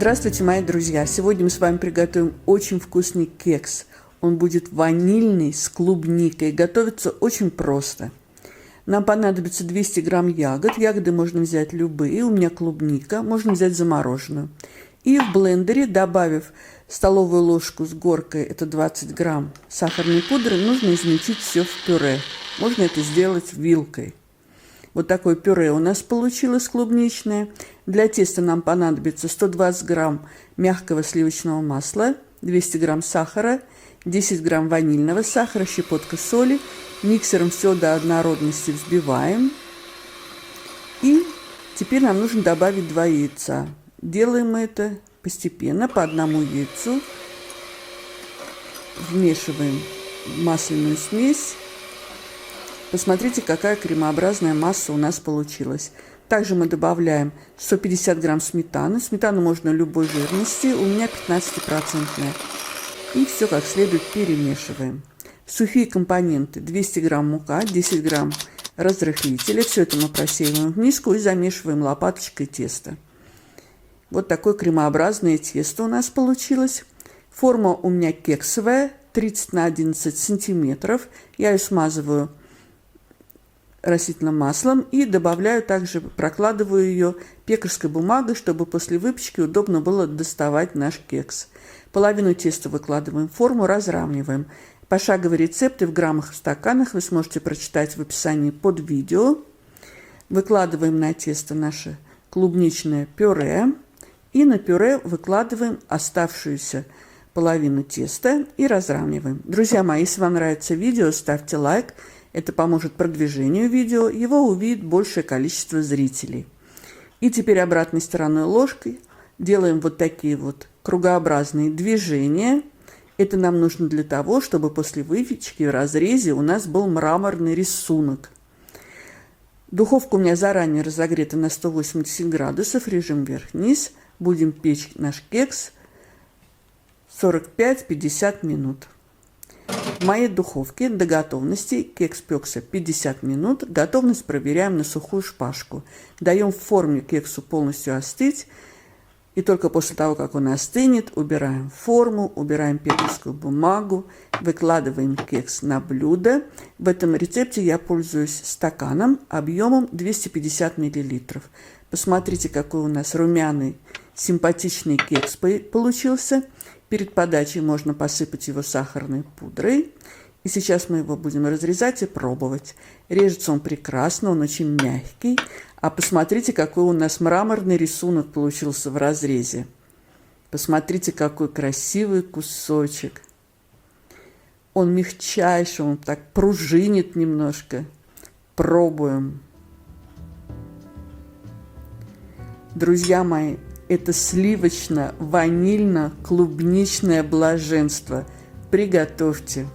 Здравствуйте, мои друзья! Сегодня мы с вами приготовим очень вкусный кекс. Он будет ванильный с клубникой. Готовится очень просто. Нам понадобится 200 грамм ягод. Ягоды можно взять любые. У меня клубника. Можно взять замороженную. И в блендере, добавив столовую ложку с горкой, это 20 грамм сахарной пудры, нужно измельчить все в пюре. Можно это сделать вилкой. Вот такое пюре у нас получилось клубничное. Для теста нам понадобится 120 грамм мягкого сливочного масла, 200 грамм сахара, 10 грамм ванильного сахара, щепотка соли. Миксером все до однородности взбиваем. И теперь нам нужно добавить 2 яйца. Делаем это постепенно, по одному яйцу. Вмешиваем масляную смесь. Посмотрите, какая кремообразная масса у нас получилась. Также мы добавляем 150 грамм сметаны. Сметану можно любой жирности, у меня 15%. И все как следует перемешиваем. Сухие компоненты: 200 грамм мука, 10 грамм разрыхлителя. Все это мы просеиваем в миску и замешиваем лопаточкой тесто. Вот такое кремообразное тесто у нас получилось. Форма у меня кексовая, 30 на 11 сантиметров. Я ее смазываю растительным маслом и добавляю, также прокладываю ее пекарской бумагой, чтобы после выпечки удобно было доставать наш кекс. Половину теста выкладываем в форму, разравниваем. Пошаговый рецепт и в граммах, в стаканах вы сможете прочитать в описании под видео. Выкладываем на тесто наше клубничное пюре. И на пюре выкладываем оставшуюся половину теста и разравниваем. Друзья мои, если вам нравится видео, ставьте лайк. Это поможет продвижению видео. Его увидит большее количество зрителей. И теперь обратной стороной ложкой делаем вот такие вот кругообразные движения. Это нам нужно для того, чтобы после выпечки в разрезе у нас был мраморный рисунок. Духовка у меня заранее разогрета на 180 градусов, режим вверх-вниз. Будем печь наш кекс 45-50 минут. В моей духовке до готовности кекс пекся 50 минут. Готовность проверяем на сухую шпажку. Даем в форме кексу полностью остыть. И только после того, как он остынет, убираем форму, убираем пекарскую бумагу, выкладываем кекс на блюдо. В этом рецепте я пользуюсь стаканом объемом 250 мл. Посмотрите, какой у нас румяный, симпатичный кекс получился. Перед подачей можно посыпать его сахарной пудрой. И сейчас мы его будем разрезать и пробовать. Режется он прекрасно, он очень мягкий. А посмотрите, какой у нас мраморный рисунок получился в разрезе. Посмотрите, какой красивый кусочек. Он мягчайший, он так пружинит немножко. Пробуем. Друзья мои, это сливочно-ванильно-клубничное блаженство. Приготовьте.